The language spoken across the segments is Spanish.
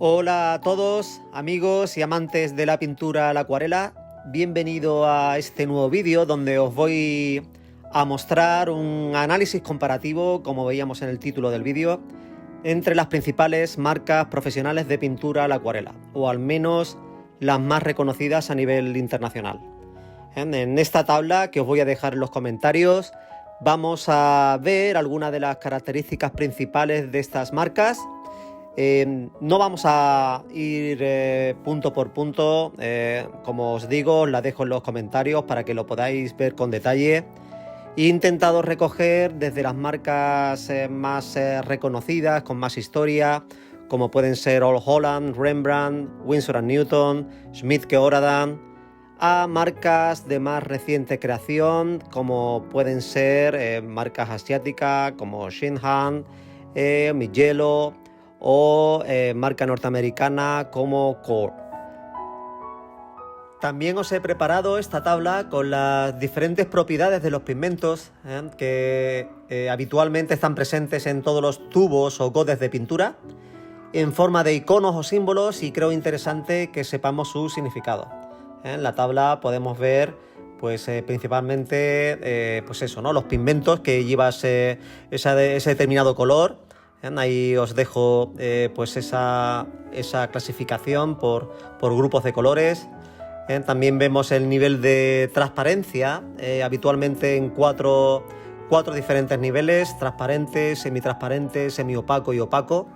Hola a todos, amigos y amantes de la pintura a la acuarela. Bienvenido a este nuevo vídeo donde os voy a mostrar un análisis comparativo, como veíamos en el título del vídeo, entre las principales marcas profesionales de pintura a la acuarela, o al menos las más reconocidas a nivel internacional. En esta tabla que os voy a dejar en los comentarios vamos a ver algunas de las características principales de estas marcas. No vamos a ir punto por punto, como os digo, os la dejo en los comentarios para que lo podáis ver con detalle. He intentado recoger desde las marcas más reconocidas, con más historia, como pueden ser All Holland, Rembrandt, Winsor & Newton, Schmidt Oradam, a marcas de más reciente creación, como pueden ser marcas asiáticas como Shinhan, Mijello, o marca norteamericana como Core. También os he preparado esta tabla con las diferentes propiedades de los pigmentos que habitualmente están presentes en todos los tubos o godes de pintura, en forma de iconos o símbolos, y creo interesante que sepamos su significado. En la tabla podemos ver principalmente los pigmentos que lleva ese determinado color. Ahí os dejo esa clasificación por grupos de colores. También vemos el nivel de transparencia, habitualmente en cuatro diferentes niveles: transparente, semitransparente, semiopaco y opaco.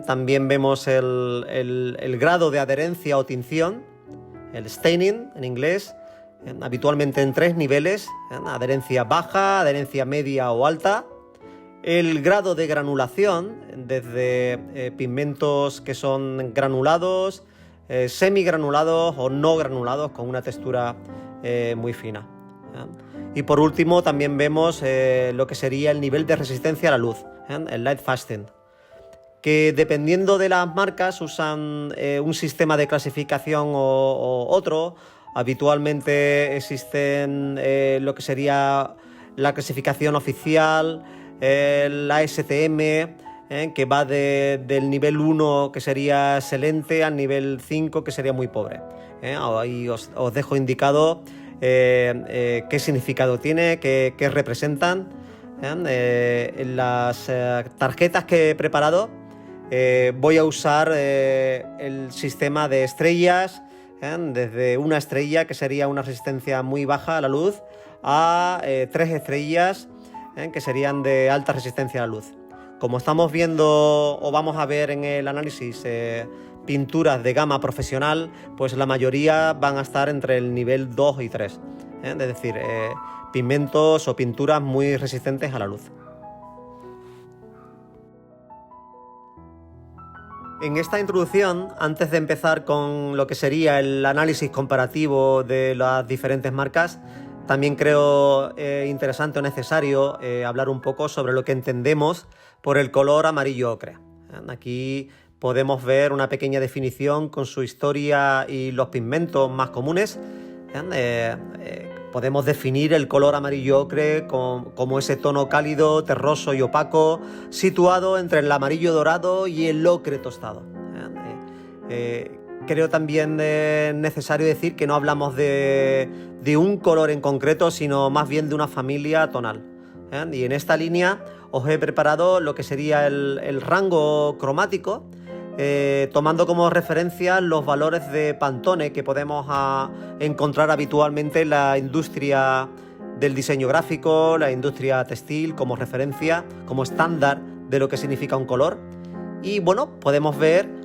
También vemos el grado de adherencia o tinción, el staining en inglés, habitualmente en 3 niveles: adherencia baja, adherencia media o alta. El grado de granulación, desde pigmentos que son granulados, semigranulados o no granulados con una textura muy fina. Y por último también vemos lo que sería el nivel de resistencia a la luz, el light fasting, que dependiendo de las marcas usan un sistema de clasificación o otro. Habitualmente existen lo que sería la clasificación oficial, la STM, que va del nivel 1, que sería excelente, al nivel 5, que sería muy pobre. Ahí os dejo indicado qué significado tiene, qué representan. En las tarjetas que he preparado voy a usar el sistema de estrellas, desde una estrella, que sería una resistencia muy baja a la luz, a 3 estrellas, que serían de alta resistencia a la luz. Como estamos viendo o vamos a ver en el análisis pinturas de gama profesional, pues la mayoría van a estar entre el nivel 2 y 3, es decir, pigmentos o pinturas muy resistentes a la luz. En esta introducción, antes de empezar con lo que sería el análisis comparativo de las diferentes marcas, también creo interesante o necesario hablar un poco sobre lo que entendemos por el color amarillo ocre. Aquí podemos ver una pequeña definición con su historia y los pigmentos más comunes. Podemos definir el color amarillo ocre como ese tono cálido, terroso y opaco, situado entre el amarillo dorado y el ocre tostado. Creo también necesario decir que no hablamos de un color en concreto, sino más bien de una familia tonal. Y en esta línea os he preparado lo que sería el rango cromático, tomando como referencia los valores de Pantone que podemos encontrar habitualmente en la industria del diseño gráfico, la industria textil, como referencia, como estándar de lo que significa un color. Y bueno, podemos ver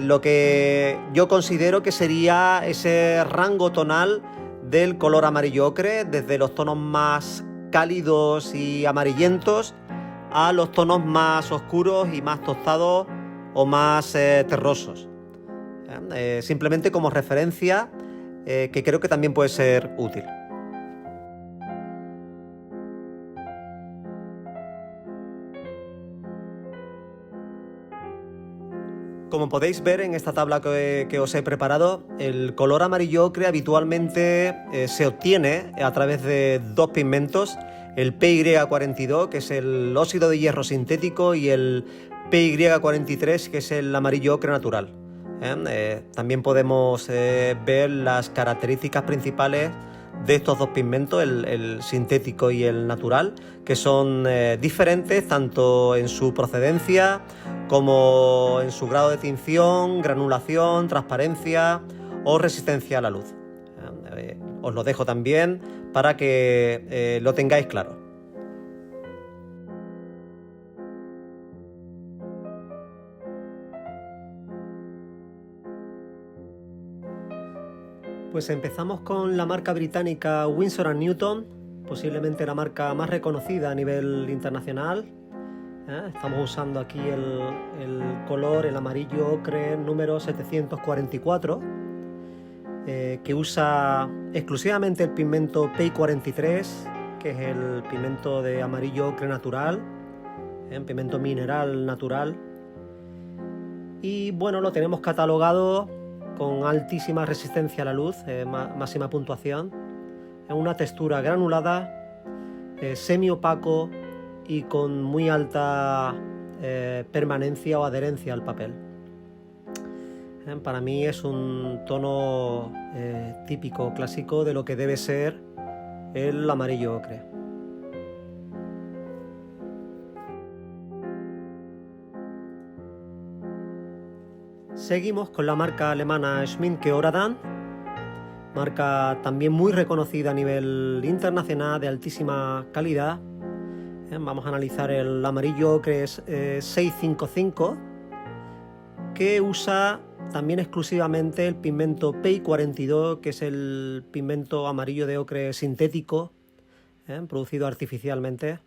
lo que yo considero que sería ese rango tonal del color amarillo ocre, desde los tonos más cálidos y amarillentos a los tonos más oscuros y más tostados o más terrosos. Simplemente como referencia, que creo que también puede ser útil. Como podéis ver en esta tabla que os he preparado, el color amarillo ocre habitualmente se obtiene a través de 2 pigmentos: el PY42, que es el óxido de hierro sintético, y el PY43, que es el amarillo ocre natural. También podemos ver las características principales de estos dos pigmentos, el sintético y el natural, que son diferentes tanto en su procedencia como en su grado de tinción, granulación, transparencia o resistencia a la luz. Os lo dejo también para que lo tengáis claro. Pues empezamos con la marca británica Winsor & Newton, posiblemente la marca más reconocida a nivel internacional. Estamos usando aquí el color, el amarillo ocre número 744, que usa exclusivamente el pigmento PY43, que es el pigmento de amarillo ocre natural, pigmento mineral natural. Y bueno, lo tenemos catalogado con altísima resistencia a la luz, máxima puntuación, en una textura granulada, semi-opaco y con muy alta permanencia o adherencia al papel. Para mí es un tono típico, clásico de lo que debe ser el amarillo ocre. Seguimos con la marca alemana Schmincke Oradan, marca también muy reconocida a nivel internacional, de altísima calidad. Vamos a analizar el amarillo ocre 655, que usa también exclusivamente el pigmento PY42, que es el pigmento amarillo de ocre sintético, producido artificialmente,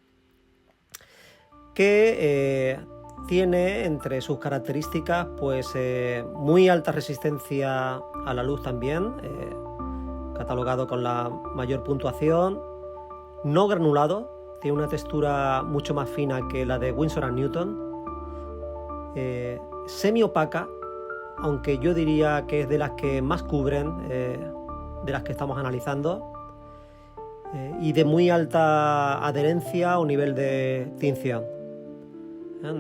que tiene entre sus características pues muy alta resistencia a la luz también, catalogado con la mayor puntuación, no granulado, tiene una textura mucho más fina que la de Winsor & Newton, semi opaca, aunque yo diría que es de las que más cubren, de las que estamos analizando, y de muy alta adherencia o nivel de tinción.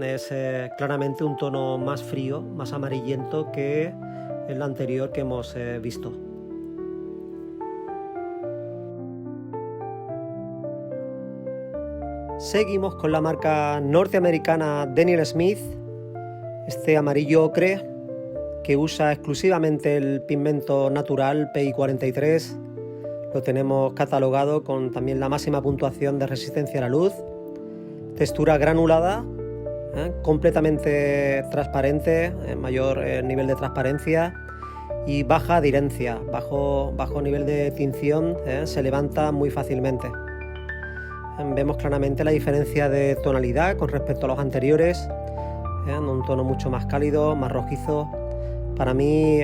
Es claramente un tono más frío, más amarillento que el anterior que hemos visto. Seguimos con la marca norteamericana Daniel Smith, este amarillo ocre que usa exclusivamente el pigmento natural PY43. Lo tenemos catalogado con también la máxima puntuación de resistencia a la luz, textura granulada, completamente transparente, mayor nivel de transparencia y baja adherencia, bajo nivel de tinción, se levanta muy fácilmente. Vemos claramente la diferencia de tonalidad con respecto a los anteriores, un tono mucho más cálido, más rojizo. Para mí,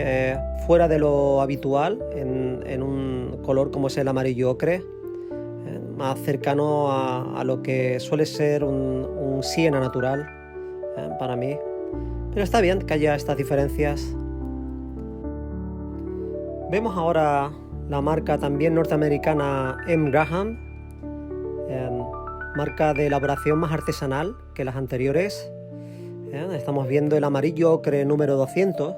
fuera de lo habitual en un color como es el amarillo ocre, más cercano a lo que suele ser un siena natural para mí. Pero está bien que haya estas diferencias. Vemos ahora la marca también norteamericana M. Graham, marca de elaboración más artesanal que las anteriores. Estamos viendo el amarillo ocre número 200,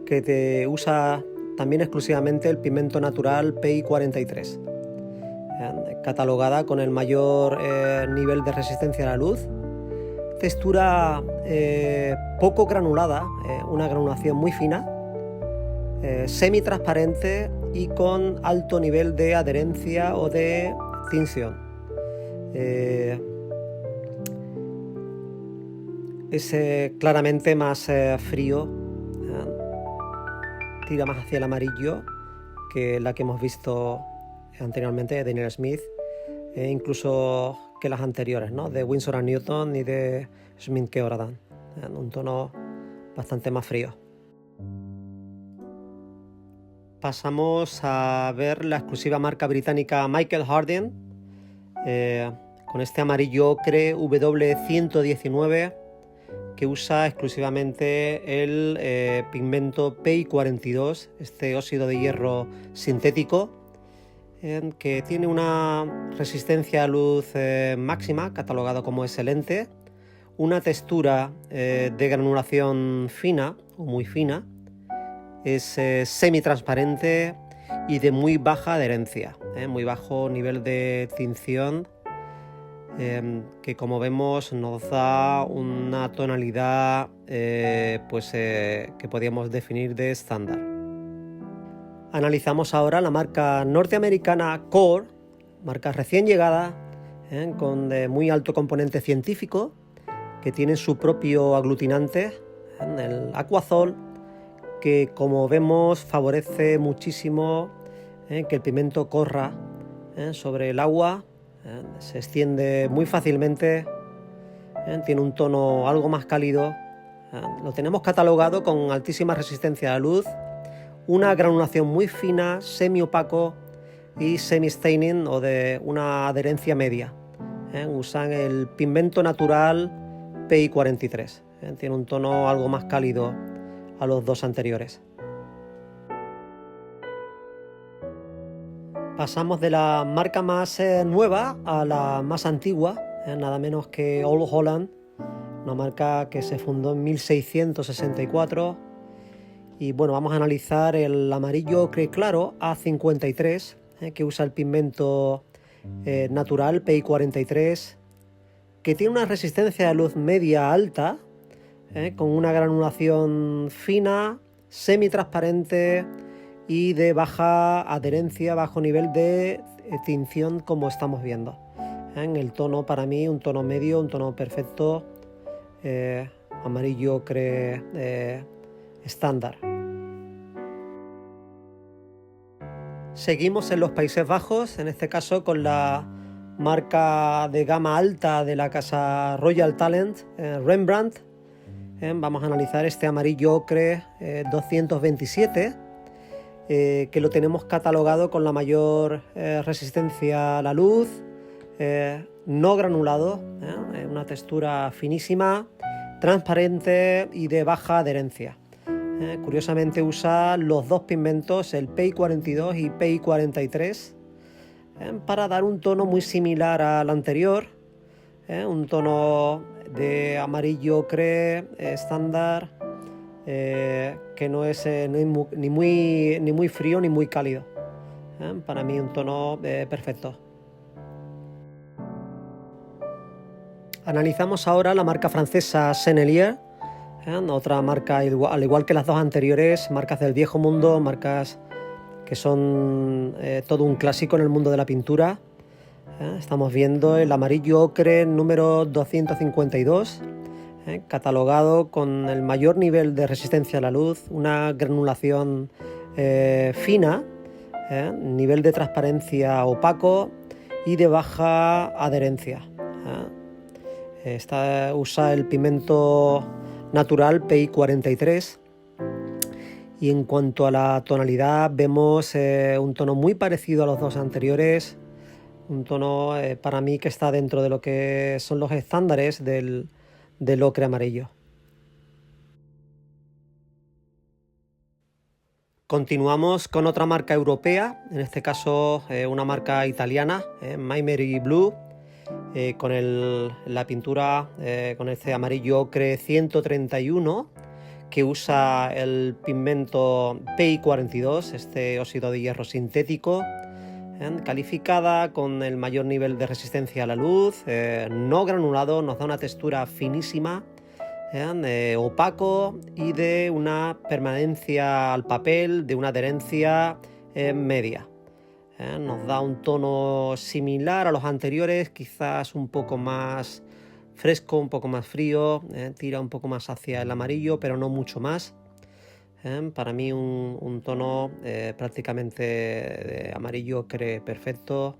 que usa también exclusivamente el pigmento natural PY43, catalogada con el mayor nivel de resistencia a la luz, textura poco granulada, una granulación muy fina, semi transparente y con alto nivel de adherencia o de tinción. Es claramente más frío, tira más hacia el amarillo que la que hemos visto anteriormente de Daniel Smith, incluso que las anteriores, ¿no?, de Winsor & Newton y de Schmincke Oradan, un tono bastante más frío. Pasamos a ver la exclusiva marca británica Michael Harding, con este amarillo ocre W119, que usa exclusivamente el pigmento PY42, este óxido de hierro sintético, que tiene una resistencia a luz máxima, catalogado como excelente, una textura de granulación fina o muy fina, es semitransparente y de muy baja adherencia, muy bajo nivel de tinción, que como vemos nos da una tonalidad que podríamos definir de estándar. Analizamos ahora la marca norteamericana Core, marca recién llegada, con muy alto componente científico, que tiene su propio aglutinante, el Aquazol, que como vemos favorece muchísimo que el pigmento corra sobre el agua, se extiende muy fácilmente, tiene un tono algo más cálido, lo tenemos catalogado con altísima resistencia a la luz, una granulación muy fina, semi-opaco y semi-staining o de una adherencia media. Usan el pigmento natural PI 43, tiene un tono algo más cálido a los dos anteriores. Pasamos de la marca más nueva a la más antigua, nada menos que Old Holland, una marca que se fundó en 1664. Y bueno, vamos a analizar el amarillo ocre claro A53, que usa el pigmento natural PI 43, que tiene una resistencia de luz media alta, con una granulación fina, semitransparente y de baja adherencia, bajo nivel de tinción, como estamos viendo. En el tono, para mí, un tono medio, un tono perfecto, amarillo ocre estándar. Seguimos en los Países Bajos, en este caso con la marca de gama alta de la casa Royal Talent, Rembrandt. Vamos a analizar este amarillo ocre 227, que lo tenemos catalogado con la mayor resistencia a la luz, no granulado, una textura finísima, transparente y de baja adherencia. Curiosamente usa los dos pigmentos, el PI 42 y PI 43, para dar un tono muy similar al anterior, un tono de amarillo ocre estándar, que no es ni muy frío ni muy cálido. Para mí un tono perfecto. Analizamos ahora la marca francesa Sennelier, otra marca al igual que las dos anteriores, marcas del viejo mundo, marcas que son todo un clásico en el mundo de la pintura. Estamos viendo el amarillo ocre número 252, catalogado con el mayor nivel de resistencia a la luz, una granulación fina, nivel de transparencia opaco y de baja adherencia. Usa el pigmento natural PI 43. Y en cuanto a la tonalidad, vemos un tono muy parecido a los dos anteriores, un tono para mí que está dentro de lo que son los estándares del ocre amarillo. Continuamos con otra marca europea, en este caso una marca italiana, Maimeri Blue, con la pintura con este amarillo ocre 131, que usa el pigmento PI 42, este óxido de hierro sintético, calificada con el mayor nivel de resistencia a la luz, no granulado, nos da una textura finísima, opaco y de una permanencia al papel, de una adherencia media. Nos da un tono similar a los anteriores, quizás un poco más fresco, un poco más frío, tira un poco más hacia el amarillo, pero no mucho más. Para mí un tono prácticamente de amarillo ocre perfecto.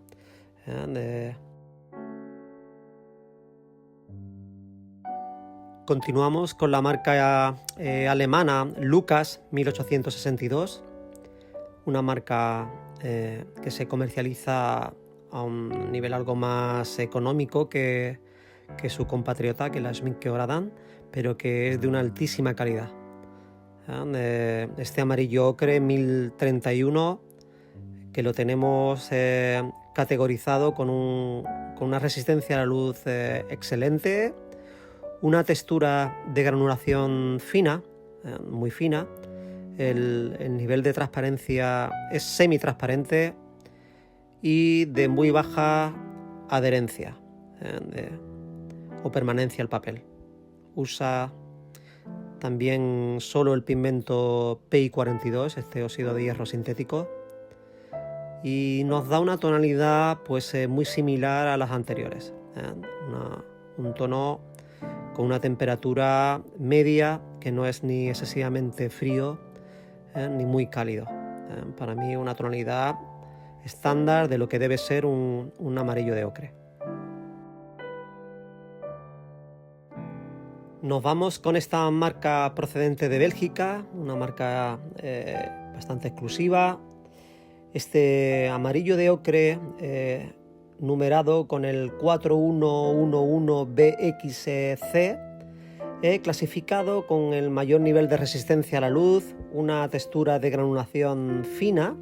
Continuamos con la marca alemana Lucas 1862, una marca que se comercializa a un nivel algo más económico que su compatriota, que la Schmincke Oradan, pero que es de una altísima calidad. Este amarillo ocre 1031, que lo tenemos categorizado con una resistencia a la luz excelente, una textura de granulación fina, muy fina. El nivel de transparencia es semitransparente y de muy baja adherencia o permanencia al papel. Usa también solo el pigmento PI42, este óxido de hierro sintético, y nos da una tonalidad pues muy similar a las anteriores, un tono con una temperatura media que no es ni excesivamente frío ni muy cálido. Para mí una tonalidad estándar de lo que debe ser un amarillo de ocre. Nos vamos con esta marca procedente de Bélgica, una marca bastante exclusiva. Este amarillo de ocre numerado con el 4111BXC, clasificado con el mayor nivel de resistencia a la luz, una textura de granulación fina,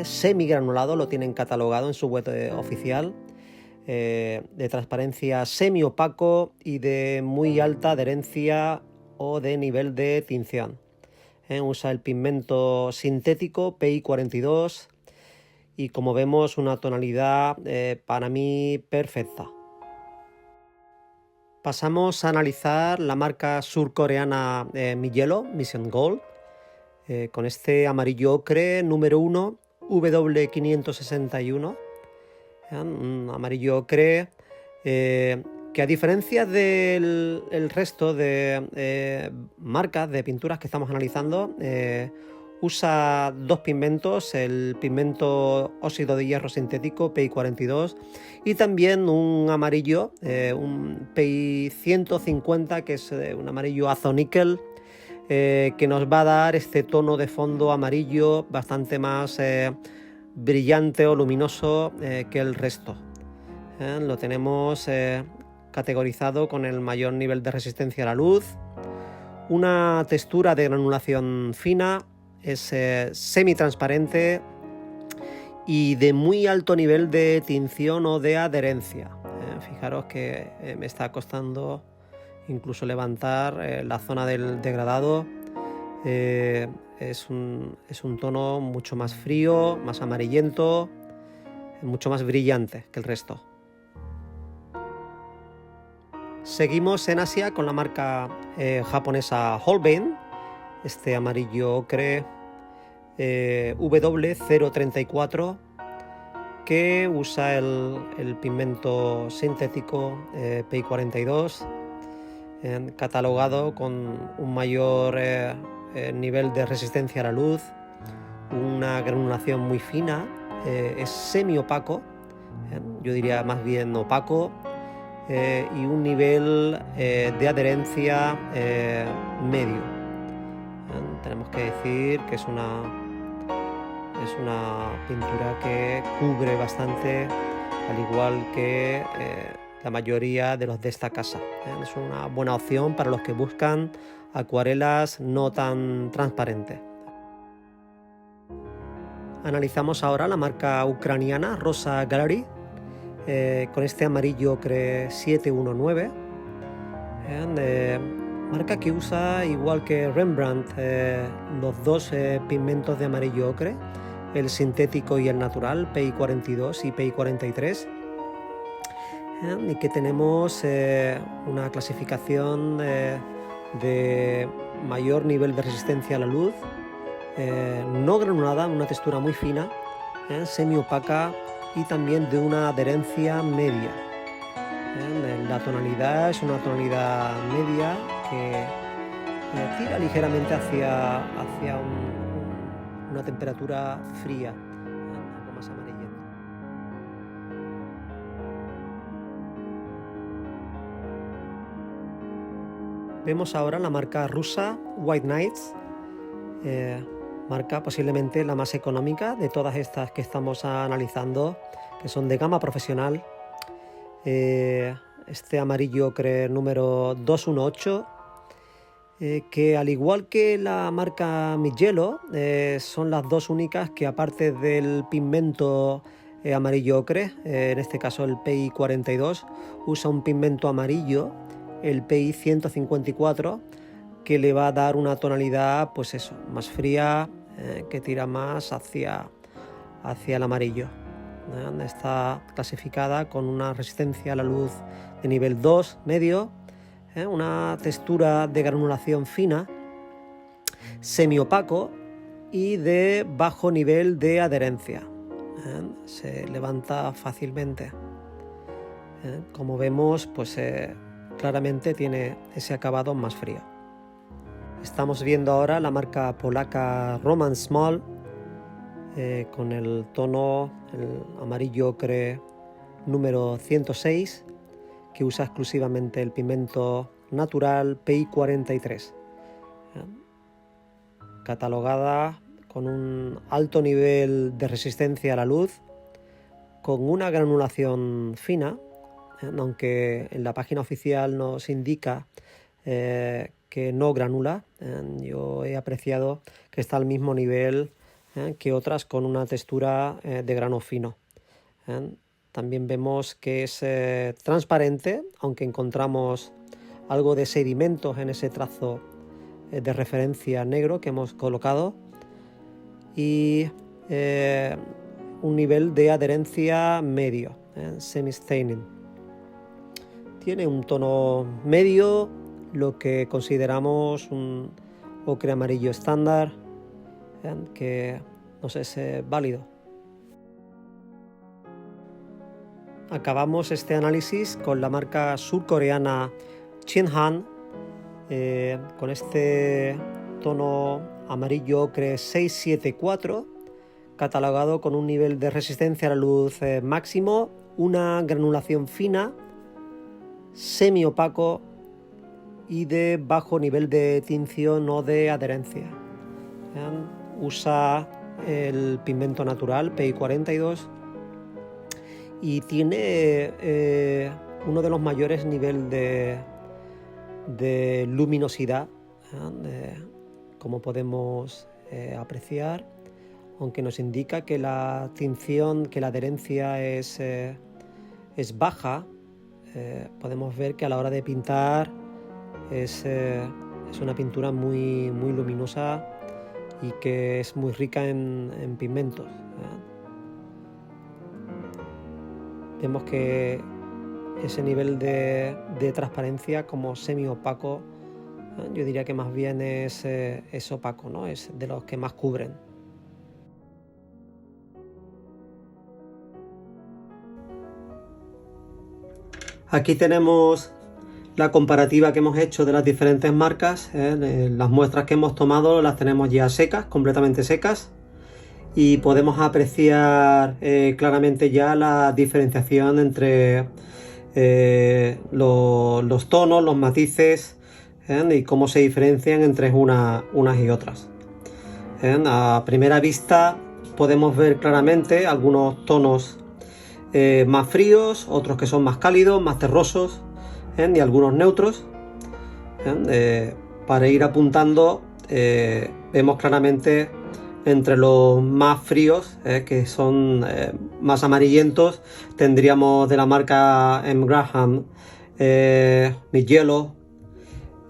semigranulado, lo tienen catalogado en su web oficial, de transparencia semiopaco y de muy alta adherencia o de nivel de tinción. Usa el pigmento sintético PI42 y, como vemos, una tonalidad para mí perfecta. Pasamos a analizar la marca surcoreana Mijello Mission Gold, con este amarillo ocre número 1 W561, un amarillo ocre que, a diferencia del resto de marcas de pinturas que estamos analizando, usa dos pigmentos, el pigmento óxido de hierro sintético PI42 y también un amarillo, un PI150, que es un amarillo azoníquel, que nos va a dar este tono de fondo amarillo bastante más brillante o luminoso que el resto. Lo tenemos categorizado con el mayor nivel de resistencia a la luz, una textura de granulación fina, es semitransparente y de muy alto nivel de tinción o de adherencia. Fijaros que me está costando incluso levantar la zona del degradado. Es un tono mucho más frío, más amarillento, mucho más brillante que el resto. Seguimos en Asia con la marca japonesa Holbein, este amarillo ocre W034, que usa el pigmento sintético PI42, catalogado con un mayor nivel de resistencia a la luz, una granulación muy fina, es semiopaco, yo diría más bien opaco, y un nivel de adherencia medio. Tenemos que decir que es una pintura que cubre bastante, al igual que la mayoría de los de esta casa. Es una buena opción para los que buscan acuarelas no tan transparentes. Analizamos ahora la marca ucraniana Rosa Gallery, con este amarillo ocre 719, marca que usa, igual que Rembrandt, los dos pigmentos de amarillo ocre, el sintético y el natural, PI42 y PI43, y que tenemos una clasificación de mayor nivel de resistencia a la luz, no granulada, una textura muy fina, semiopaca y también de una adherencia media. La tonalidad es una tonalidad media que tira ligeramente hacia una temperatura fría, algo más amarillento. Vemos ahora la marca rusa White Nights, marca posiblemente la más económica de todas estas que estamos analizando, que son de gama profesional. Este amarillo ocre número 218, que, al igual que la marca Mijello, son las dos únicas que, aparte del pigmento amarillo ocre, en este caso el PI42, usa un pigmento amarillo el PI 154, que le va a dar una tonalidad pues eso, más fría, que tira más hacia el amarillo. Está clasificada con una resistencia a la luz de nivel 2 medio, una textura de granulación fina, semiopaco y de bajo nivel de adherencia. Se levanta fácilmente. Como vemos, pues claramente tiene ese acabado más frío. Estamos viendo ahora la marca polaca Roman Small, con el tono, el amarillo ocre número 106, que usa exclusivamente el pigmento natural PI 43, catalogada con un alto nivel de resistencia a la luz, con una granulación fina, aunque en la página oficial nos indica que no granula. Yo he apreciado que está al mismo nivel que otras con una textura de grano fino. También vemos que es transparente, aunque encontramos algo de sedimentos en ese trazo de referencia negro que hemos colocado, y un nivel de adherencia medio, semi-staining. Tiene un tono medio, lo que consideramos un ocre amarillo estándar, que nos es válido. Acabamos este análisis con la marca surcoreana Chinhan, con este tono amarillo ocre 674, catalogado con un nivel de resistencia a la luz máximo, una granulación fina, semiopaco y de bajo nivel de tinción o de adherencia. Usa el pigmento natural PI 42 y tiene uno de los mayores niveles de luminosidad, como podemos apreciar, aunque nos indica que la tinción, que la adherencia es baja. Podemos ver que a la hora de pintar es una pintura muy luminosa y que es muy rica en pigmentos. Vemos que ese nivel de transparencia como semiopaco, yo diría que más bien es opaco, ¿no? Es de los que más cubren. Aquí tenemos la comparativa que hemos hecho de las diferentes marcas. Las muestras que hemos tomado las tenemos ya secas, completamente secas, y podemos apreciar claramente ya la diferenciación entre los tonos, los matices, y cómo se diferencian entre unas y otras. A primera vista podemos ver claramente algunos tonos más fríos, otros que son más cálidos, más terrosos, y algunos neutros. Para ir apuntando, vemos claramente entre los más fríos, que son más amarillentos, tendríamos de la marca M. Graham, Mid Yellow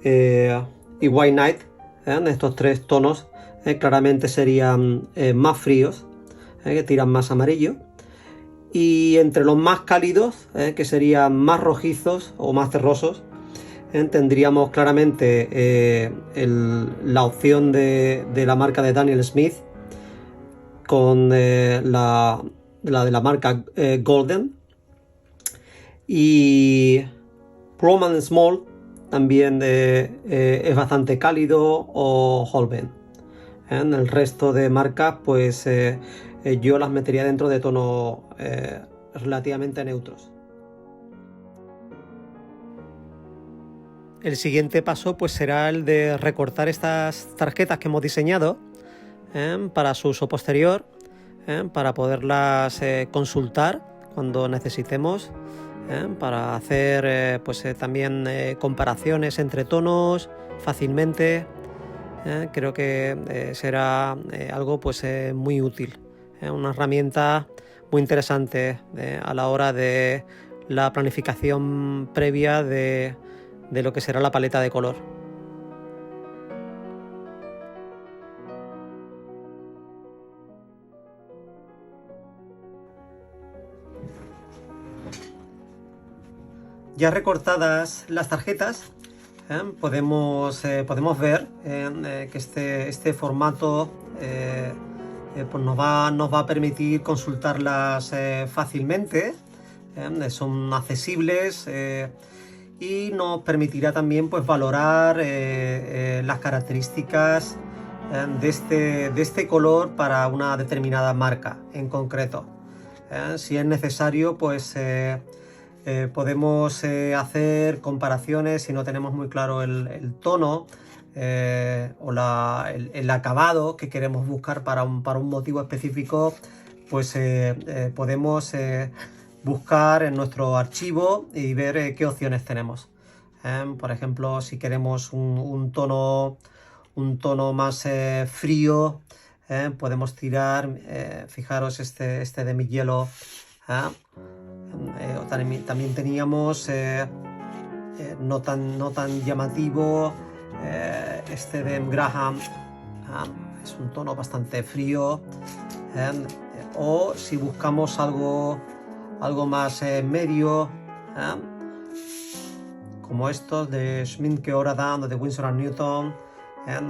y White Night. Estos tres tonos claramente serían más fríos, que tiran más amarillo. Y entre los más cálidos, que serían más rojizos o más terrosos, tendríamos claramente la opción de la marca de Daniel Smith, con la de la marca Golden, y Roman Small también es bastante cálido, o Holbein. El resto de marcas, pues yo las metería dentro de tonos relativamente neutros. El siguiente paso pues será el de recortar estas tarjetas que hemos diseñado para su uso posterior, para poderlas consultar cuando necesitemos, para hacer también comparaciones entre tonos fácilmente. Creo que será algo muy útil, una herramienta muy interesante a la hora de la planificación previa de de lo que será la paleta de color. Ya recortadas las tarjetas, podemos ver que este formato pues nos va a permitir consultarlas fácilmente, son accesibles y nos permitirá también pues valorar las características de este color para una determinada marca en concreto. Si es necesario, pues podemos hacer comparaciones si no tenemos muy claro el tono o el acabado que queremos buscar para un motivo específico. Pues podemos buscar en nuestro archivo y ver qué opciones tenemos. Por ejemplo, si queremos un tono más frío, podemos tirar, fijaros este de mi hielo. También teníamos no tan llamativo este de Graham, es un tono bastante frío, o si buscamos algo más medio, como estos de Schmincke-Oradan o de Winsor & Newton,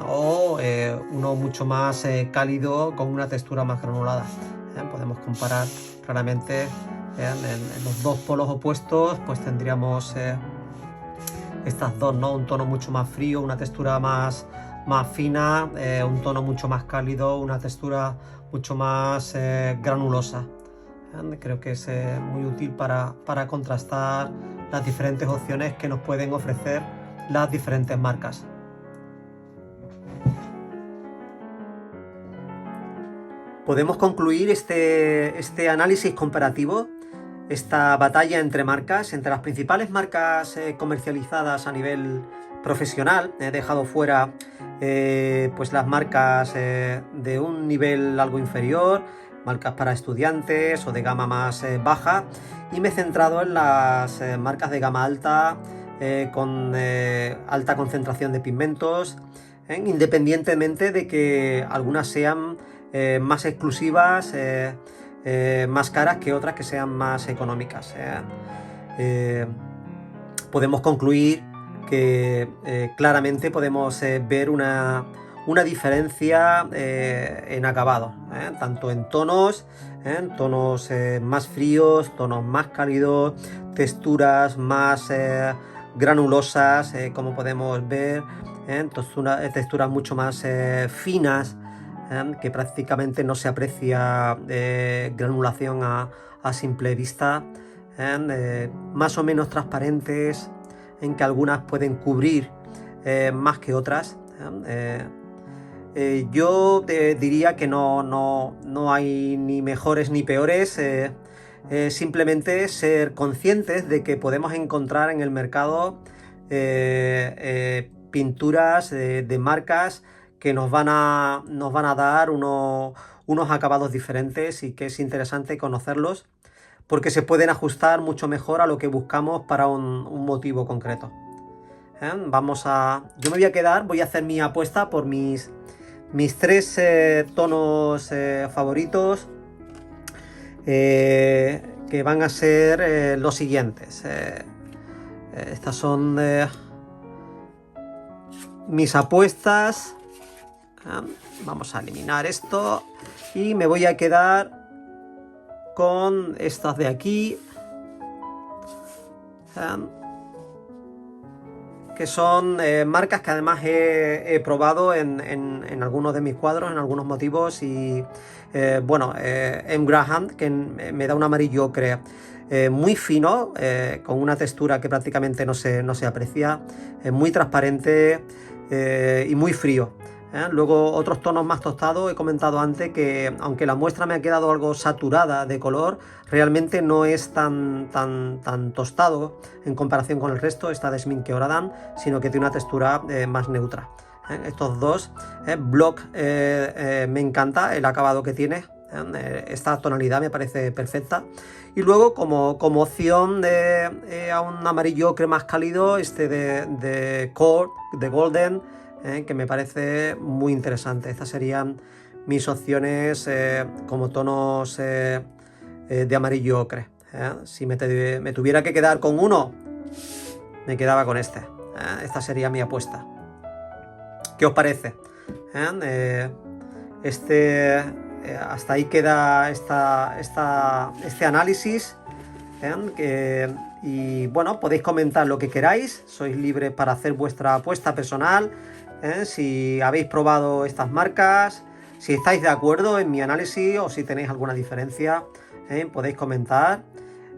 o uno mucho más cálido con una textura más granulada. Podemos comparar claramente. En los dos polos opuestos pues tendríamos estas dos, ¿no? Un tono mucho más frío, una textura más fina, un tono mucho más cálido, una textura mucho más granulosa. Creo que es muy útil para contrastar las diferentes opciones que nos pueden ofrecer las diferentes marcas. Podemos concluir este análisis comparativo, esta batalla entre marcas, entre las principales marcas comercializadas a nivel profesional. He dejado fuera pues las marcas de un nivel algo inferior, marcas para estudiantes o de gama más baja, y me he centrado en las marcas de gama alta con alta concentración de pigmentos, independientemente de que algunas sean más exclusivas, más caras que otras que sean más económicas. Podemos concluir que claramente podemos ver una diferencia en acabado, tanto en tonos más fríos, tonos más cálidos, texturas más granulosas, como podemos ver, texturas mucho más finas, que prácticamente no se aprecia granulación a simple vista, más o menos transparentes, en que algunas pueden cubrir más que otras. Yo diría que no hay ni mejores ni peores, simplemente ser conscientes de que podemos encontrar en el mercado pinturas de marcas que nos van a dar unos acabados diferentes, y que es interesante conocerlos porque se pueden ajustar mucho mejor a lo que buscamos para un motivo concreto. Yo me voy a hacer mi apuesta por mis 3 tonos favoritos, que van a ser los siguientes. Estas son mis apuestas. Vamos a eliminar esto y me voy a quedar con estas de aquí, que son marcas que además he probado en algunos de mis cuadros, en algunos motivos, y M. Graham, que me da un amarillo ocre muy fino, con una textura que prácticamente no se aprecia, muy transparente y muy frío. Luego otros tonos más tostados. He comentado antes que aunque la muestra me ha quedado algo saturada de color, realmente no es tan tostado en comparación con el resto, esta de Schmincke-Oradan, sino que tiene una textura más neutra. Estos dos, Block, me encanta el acabado que tiene, Esta tonalidad me parece perfecta. Y luego como opción a un amarillo ocre más cálido, de Core, de Golden, que me parece muy interesante. Estas serían mis opciones como tonos de amarillo ocre. Si me tuviera que quedar con uno, me quedaba con este. Esta sería mi apuesta. ¿Qué os parece? Hasta ahí queda este análisis. Y bueno, podéis comentar lo que queráis. Sois libres para hacer vuestra apuesta personal. Si habéis probado estas marcas, si estáis de acuerdo en mi análisis o si tenéis alguna diferencia, podéis comentar.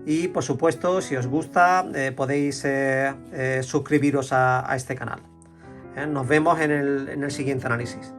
Y por supuesto, si os gusta, podéis suscribiros a este canal. Nos vemos en el siguiente análisis.